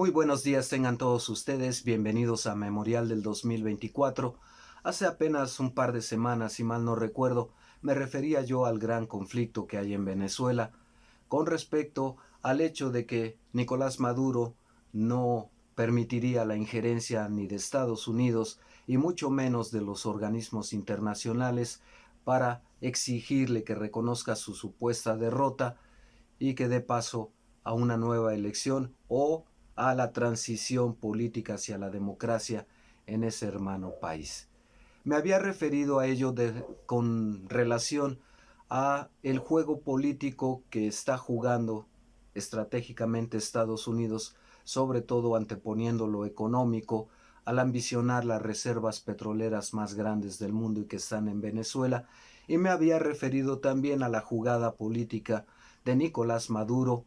Muy buenos días tengan todos ustedes, bienvenidos a Memorial del 2024. Hace apenas un par de semanas, si mal no recuerdo, me refería yo al gran conflicto que hay en Venezuela con respecto al hecho de que Nicolás Maduro no permitiría la injerencia ni de Estados Unidos y mucho menos de los organismos internacionales para exigirle que reconozca su supuesta derrota y que dé paso a una nueva elección o a la transición política hacia la democracia en ese hermano país. Me había referido a ello con relación a el juego político que está jugando estratégicamente Estados Unidos, sobre todo anteponiendo lo económico al ambicionar las reservas petroleras más grandes del mundo y que están en Venezuela, y me había referido también a la jugada política de Nicolás Maduro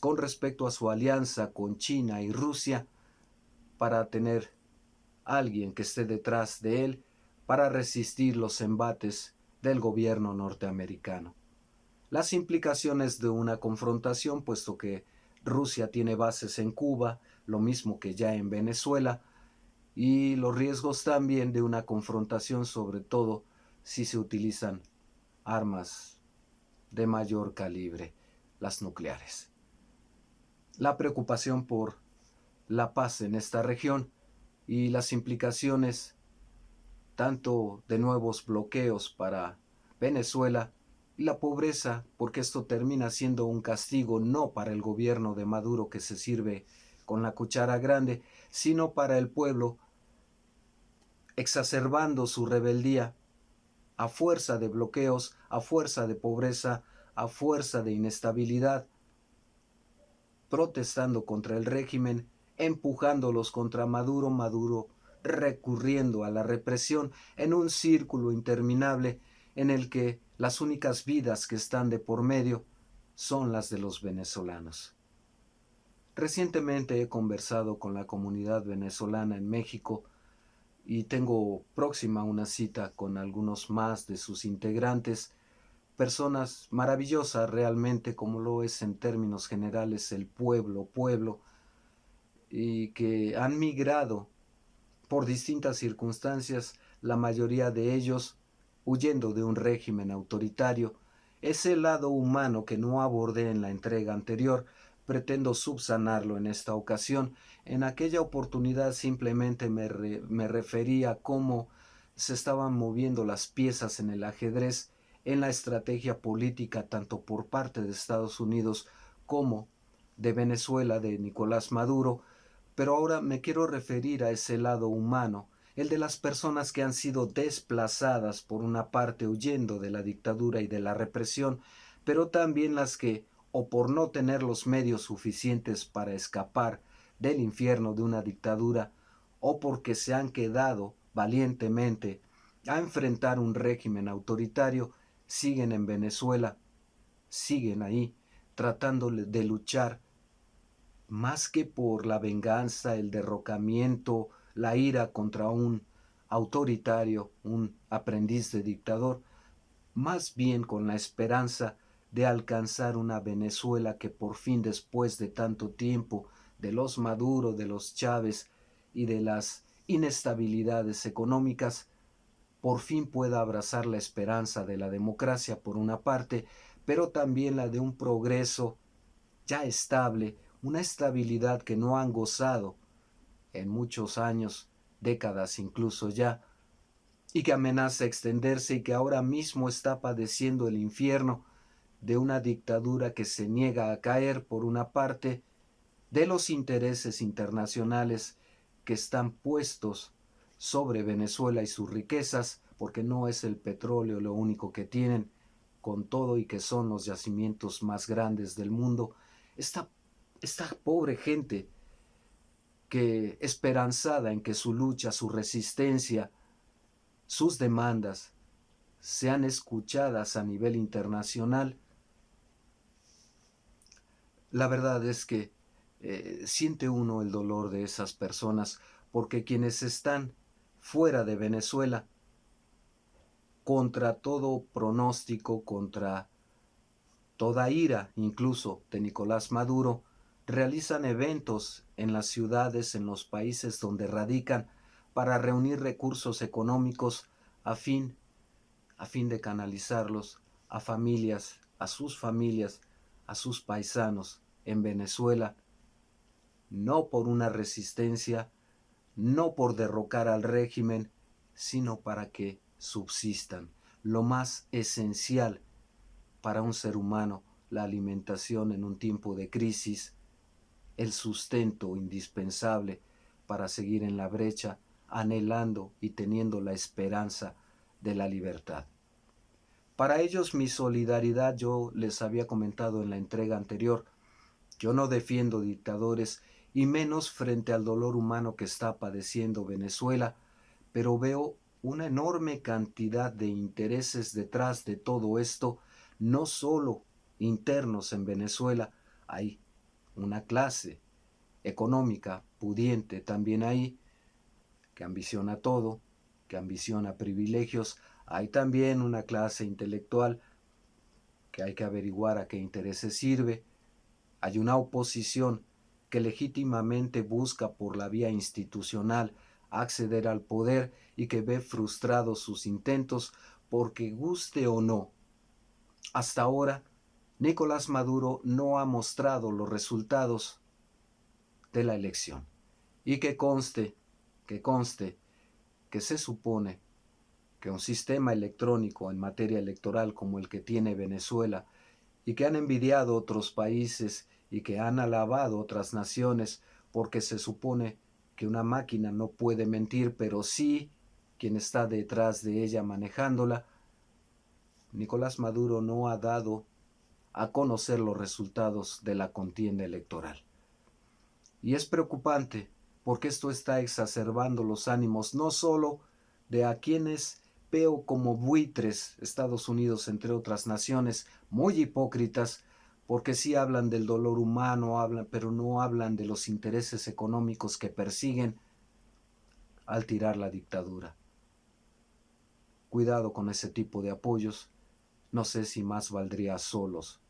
con respecto a su alianza con China y Rusia para tener alguien que esté detrás de él para resistir los embates del gobierno norteamericano. Las implicaciones de una confrontación, puesto que Rusia tiene bases en Cuba, lo mismo que ya en Venezuela, y los riesgos también de una confrontación, sobre todo si se utilizan armas de mayor calibre, las nucleares. La preocupación por la paz en esta región y las implicaciones tanto de nuevos bloqueos para Venezuela y la pobreza, porque esto termina siendo un castigo no para el gobierno de Maduro que se sirve con la cuchara grande, sino para el pueblo, exacerbando su rebeldía a fuerza de bloqueos, a fuerza de pobreza, a fuerza de inestabilidad, protestando contra el régimen, empujándolos contra Maduro, Maduro recurriendo a la represión en un círculo interminable en el que las únicas vidas que están de por medio son las de los venezolanos. Recientemente he conversado con la comunidad venezolana en México y tengo próxima una cita con algunos más de sus integrantes, personas maravillosas realmente, como lo es en términos generales el pueblo, y que han migrado por distintas circunstancias, la mayoría de ellos huyendo de un régimen autoritario. Ese lado humano que no abordé en la entrega anterior, pretendo subsanarlo en esta ocasión. En aquella oportunidad simplemente me refería a cómo se estaban moviendo las piezas en el ajedrez en la estrategia política tanto por parte de Estados Unidos como de Venezuela, de Nicolás Maduro, pero ahora me quiero referir a ese lado humano, el de las personas que han sido desplazadas por una parte huyendo de la dictadura y de la represión, pero también las que, o por no tener los medios suficientes para escapar del infierno de una dictadura, o porque se han quedado valientemente a enfrentar un régimen autoritario, siguen en Venezuela, siguen ahí, tratando de luchar más que por la venganza, el derrocamiento, la ira contra un autoritario, un aprendiz de dictador, más bien con la esperanza de alcanzar una Venezuela que por fin, después de tanto tiempo, de los Maduro, de los Chávez y de las inestabilidades económicas, por fin pueda abrazar la esperanza de la democracia por una parte, pero también la de un progreso ya estable, una estabilidad que no han gozado en muchos años, décadas incluso ya, y que amenaza extenderse y que ahora mismo está padeciendo el infierno de una dictadura que se niega a caer por una parte de los intereses internacionales que están puestos sobre Venezuela y sus riquezas, porque no es el petróleo lo único que tienen, con todo y que son los yacimientos más grandes del mundo. Esta, esta pobre gente que esperanzada en que su lucha, su resistencia, sus demandas sean escuchadas a nivel internacional, la verdad es que siente uno el dolor de esas personas, porque quienes están fuera de Venezuela, contra todo pronóstico, contra toda ira, incluso de Nicolás Maduro, realizan eventos en las ciudades, en los países donde radican, para reunir recursos económicos a fin, a fin de canalizarlos a familias, a sus paisanos en Venezuela, no por una resistencia, no por derrocar al régimen, sino para que subsistan. Lo más esencial para un ser humano, la alimentación en un tiempo de crisis, el sustento indispensable para seguir en la brecha, anhelando y teniendo la esperanza de la libertad. Para ellos mi solidaridad, yo les había comentado en la entrega anterior, yo no defiendo dictadores y menos frente al dolor humano que está padeciendo Venezuela, pero veo una enorme cantidad de intereses detrás de todo esto, no solo internos en Venezuela, hay una clase económica pudiente también ahí, que ambiciona todo, que ambiciona privilegios, hay también una clase intelectual que hay que averiguar a qué intereses sirve, hay una oposición que legítimamente busca por la vía institucional acceder al poder y que ve frustrados sus intentos porque guste o no. Hasta ahora, Nicolás Maduro no ha mostrado los resultados de la elección. Y que conste que se supone que un sistema electrónico en materia electoral como el que tiene Venezuela y que han envidiado otros países y que han alabado otras naciones porque se supone que una máquina no puede mentir, pero sí quien está detrás de ella manejándola, Nicolás Maduro no ha dado a conocer los resultados de la contienda electoral. Y es preocupante porque esto está exacerbando los ánimos no solo de a quienes veo como buitres, Estados Unidos entre otras naciones, muy hipócritas, porque sí hablan del dolor humano, pero no hablan de los intereses económicos que persiguen al tirar la dictadura. Cuidado con ese tipo de apoyos, no sé si más valdría solos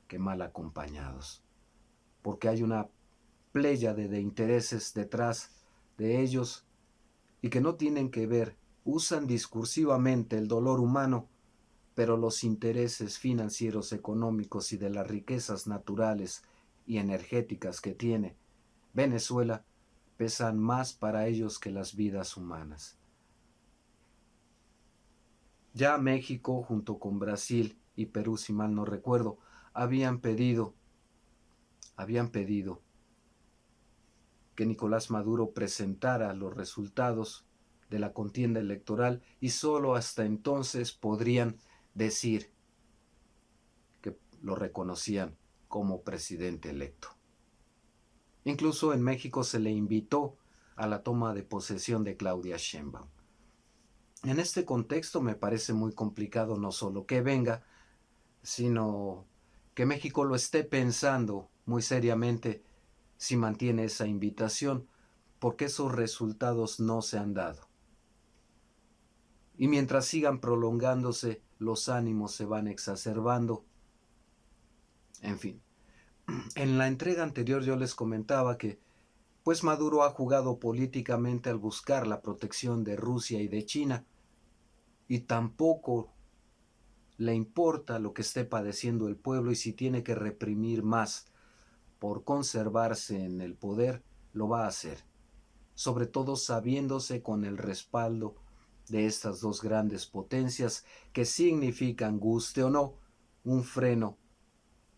que mal acompañados, porque hay una pléyade de intereses detrás de ellos y que no tienen que ver, usan discursivamente el dolor humano, pero los intereses financieros, económicos y de las riquezas naturales y energéticas que tiene Venezuela pesan más para ellos que las vidas humanas. Ya México, junto con Brasil y Perú, si mal no recuerdo, habían pedido que Nicolás Maduro presentara los resultados de la contienda electoral y solo hasta entonces podrían decir que lo reconocían como presidente electo. Incluso en México se le invitó a la toma de posesión de Claudia Sheinbaum. En este contexto me parece muy complicado no solo que venga, sino que México lo esté pensando muy seriamente si mantiene esa invitación, porque esos resultados no se han dado. Y mientras sigan prolongándose, los ánimos se van exacerbando. En fin, en la entrega anterior yo les comentaba que pues Maduro ha jugado políticamente al buscar la protección de Rusia y de China, y tampoco le importa lo que esté padeciendo el pueblo, y si tiene que reprimir más por conservarse en el poder, lo va a hacer, sobre todo sabiéndose con el respaldo de estas dos grandes potencias que significan, guste o no, un freno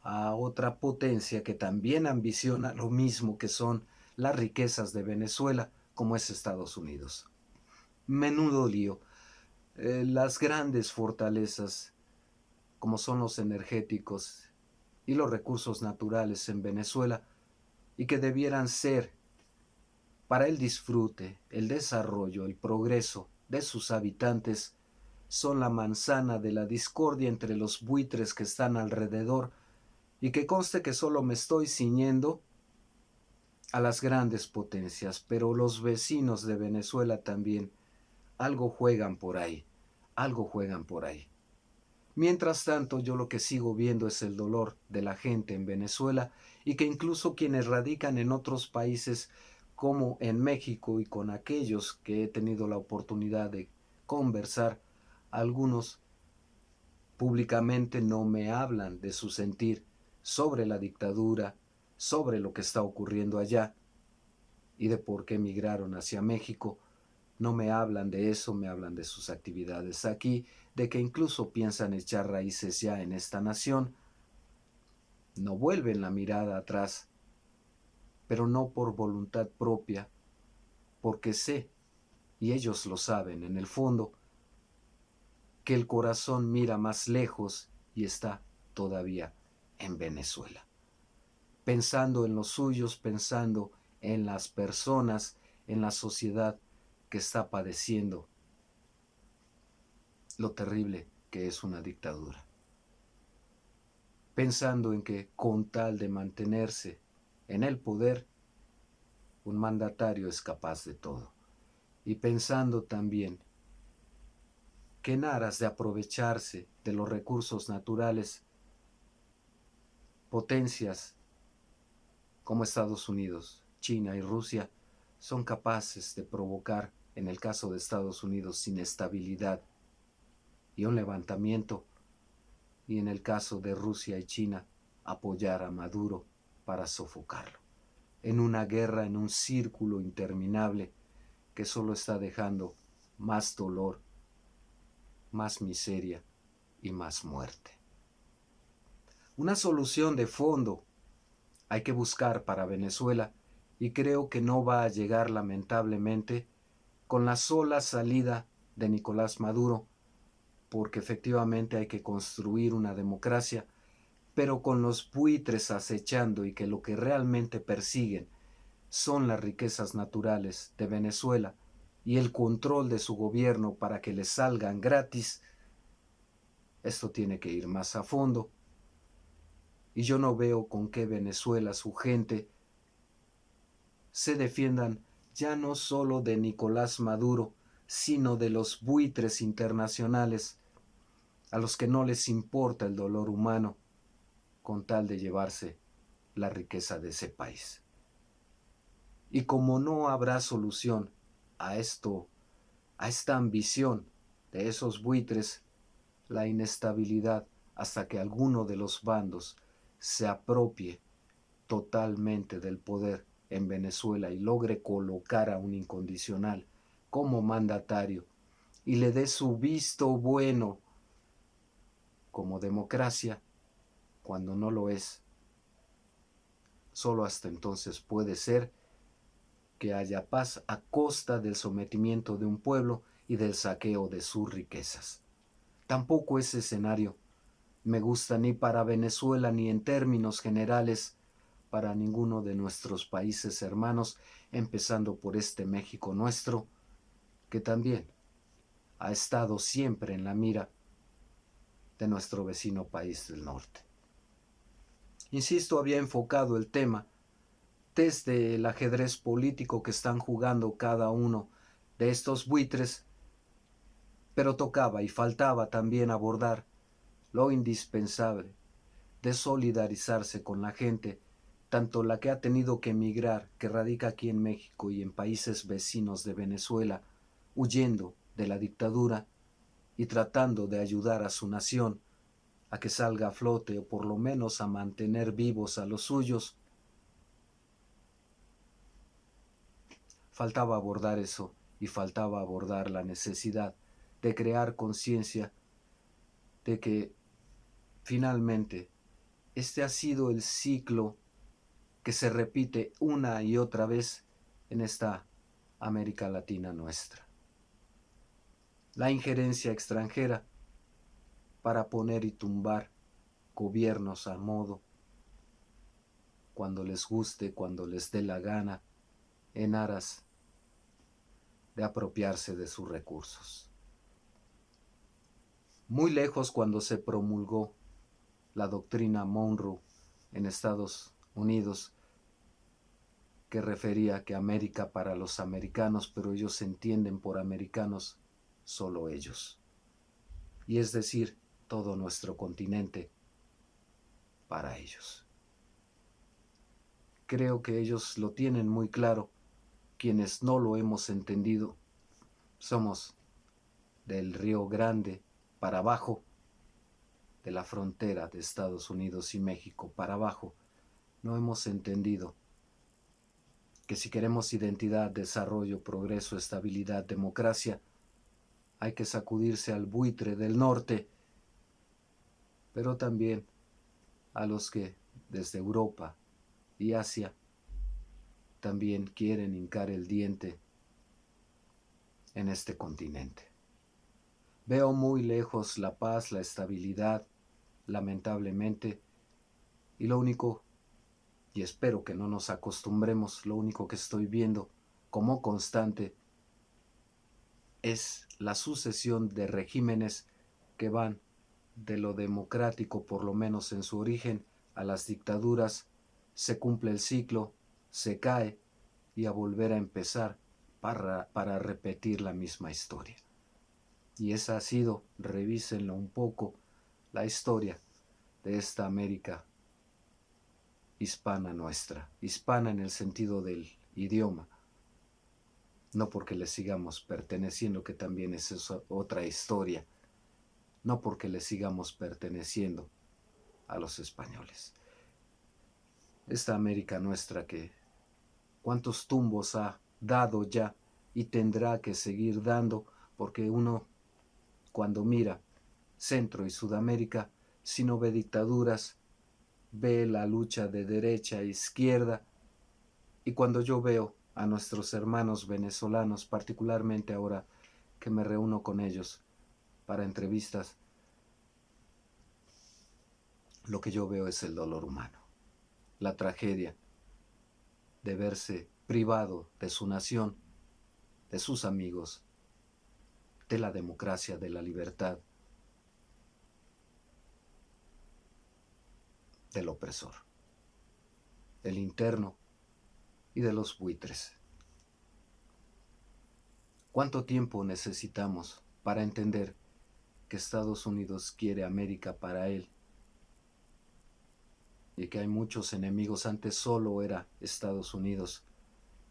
a otra potencia que también ambiciona lo mismo, que son las riquezas de Venezuela, como es Estados Unidos. Menudo lío. Las grandes fortalezas, como son los energéticos y los recursos naturales en Venezuela, y que debieran ser para el disfrute, el desarrollo, el progreso de sus habitantes, son la manzana de la discordia entre los buitres que están alrededor, y que conste que solo me estoy ciñendo a las grandes potencias, pero los vecinos de Venezuela también algo juegan por ahí, algo juegan por ahí. Mientras tanto, yo lo que sigo viendo es el dolor de la gente en Venezuela y que incluso quienes radican en otros países como en México y con aquellos que he tenido la oportunidad de conversar, algunos públicamente no me hablan de su sentir sobre la dictadura, sobre lo que está ocurriendo allá y de por qué emigraron hacia México. No me hablan de eso, me hablan de sus actividades aquí, de que incluso piensan echar raíces ya en esta nación. No vuelven la mirada atrás, pero no por voluntad propia, porque sé, y ellos lo saben en el fondo, que el corazón mira más lejos y está todavía en Venezuela, pensando en los suyos, pensando en las personas, en la sociedad que está padeciendo lo terrible que es una dictadura, pensando en que con tal de mantenerse en el poder, un mandatario es capaz de todo, y pensando también que en aras de aprovecharse de los recursos naturales, potencias como Estados Unidos, China y Rusia son capaces de provocar, en el caso de Estados Unidos, inestabilidad y un levantamiento, y en el caso de Rusia y China, apoyar a Maduro para sofocarlo, en una guerra, en un círculo interminable que solo está dejando más dolor, más miseria y más muerte. Una solución de fondo hay que buscar para Venezuela y creo que no va a llegar lamentablemente con la sola salida de Nicolás Maduro, porque efectivamente hay que construir una democracia, pero con los buitres acechando y que lo que realmente persiguen son las riquezas naturales de Venezuela y el control de su gobierno para que les salgan gratis, esto tiene que ir más a fondo. Y yo no veo con qué Venezuela, su gente, se defiendan ya no solo de Nicolás Maduro, sino de los buitres internacionales a los que no les importa el dolor humano con tal de llevarse la riqueza de ese país. Y como no habrá solución a esto, a esta ambición de esos buitres, la inestabilidad hasta que alguno de los bandos se apropie totalmente del poder en Venezuela y logre colocar a un incondicional como mandatario y le dé su visto bueno como democracia, cuando no lo es. Solo hasta entonces puede ser que haya paz a costa del sometimiento de un pueblo y del saqueo de sus riquezas. Tampoco ese escenario me gusta ni para Venezuela ni en términos generales para ninguno de nuestros países hermanos, empezando por este México nuestro, que también ha estado siempre en la mira de nuestro vecino país del norte. Insisto, había enfocado el tema desde el ajedrez político que están jugando cada uno de estos buitres, pero tocaba y faltaba también abordar lo indispensable de solidarizarse con la gente, tanto la que ha tenido que emigrar, que radica aquí en México y en países vecinos de Venezuela, huyendo de la dictadura y tratando de ayudar a su nación a que salga a flote o por lo menos a mantener vivos a los suyos. Faltaba abordar eso y faltaba abordar la necesidad de crear conciencia de que finalmente este ha sido el ciclo que se repite una y otra vez en esta América Latina nuestra. La injerencia extranjera para poner y tumbar gobiernos a modo, cuando les guste, cuando les dé la gana, en aras de apropiarse de sus recursos. Muy lejos cuando se promulgó la doctrina Monroe en Estados Unidos, que refería que América para los americanos, pero ellos entienden por americanos solo ellos. Y es decir, todo nuestro continente para ellos. Creo que ellos lo tienen muy claro. Quienes no lo hemos entendido somos del Río Grande para abajo, de la frontera de Estados Unidos y México para abajo. No hemos entendido que si queremos identidad, desarrollo, progreso, estabilidad, democracia, hay que sacudirse al buitre del norte, pero también a los que desde Europa y Asia también quieren hincar el diente en este continente. Veo muy lejos la paz, la estabilidad, lamentablemente, y lo único, y espero que no nos acostumbremos, lo único que estoy viendo como constante es la sucesión de regímenes que van de lo democrático, por lo menos en su origen, a las dictaduras. Se cumple el ciclo, se cae y a volver a empezar para repetir la misma historia. Y esa ha sido, revísenlo un poco, la historia de esta América hispana nuestra, hispana en el sentido del idioma, no porque le sigamos perteneciendo, que también es otra historia, no porque le sigamos perteneciendo a los españoles. Esta América nuestra que cuántos tumbos ha dado ya y tendrá que seguir dando, porque uno cuando mira Centro y Sudamérica, si no ve dictaduras, ve la lucha de derecha e izquierda, y cuando yo veo a nuestros hermanos venezolanos, particularmente ahora que me reúno con ellos para entrevistas, lo que yo veo es el dolor humano, la tragedia de verse privado de su nación, de sus amigos, de la democracia, de la libertad, del opresor, del interno y de los buitres. ¿Cuánto tiempo necesitamos para entender que Estados Unidos quiere América para él y que hay muchos enemigos? Antes solo era Estados Unidos,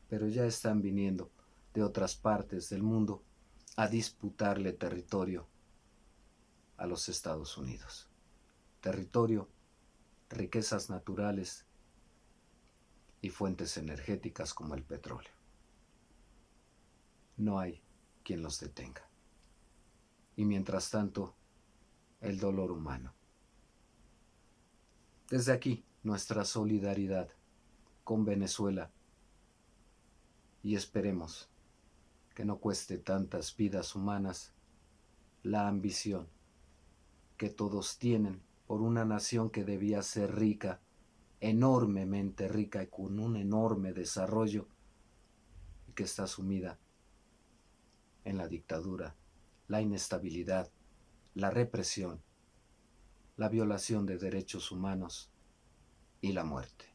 pero ya están viniendo de otras partes del mundo a disputarle territorio a los Estados Unidos. Territorio, riquezas naturales y fuentes energéticas como el petróleo. No hay quien los detenga. Y mientras tanto, el dolor humano. Desde aquí, nuestra solidaridad con Venezuela, y esperemos que no cueste tantas vidas humanas la ambición que todos tienen por una nación que debía ser rica, enormemente rica y con un enorme desarrollo, y que está sumida en la dictadura, la inestabilidad, la represión, la violación de derechos humanos y la muerte.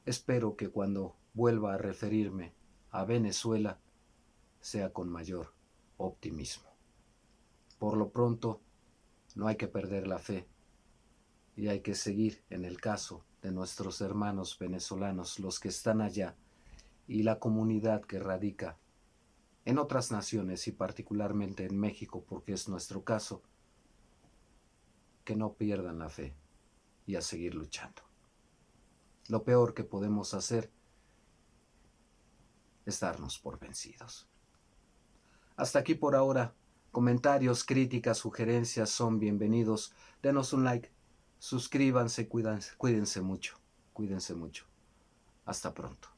Espero que cuando vuelva a referirme a Venezuela sea con mayor optimismo. Por lo pronto, no hay que perder la fe y hay que seguir en el caso de nuestros hermanos venezolanos, los que están allá, y la comunidad que radica en otras naciones y particularmente en México, porque es nuestro caso, que no pierdan la fe y a seguir luchando. Lo peor que podemos hacer es darnos por vencidos. Hasta aquí por ahora. Comentarios, críticas, sugerencias son bienvenidos. Denos un like, suscríbanse, cuídense mucho. Cuídense mucho. Hasta pronto.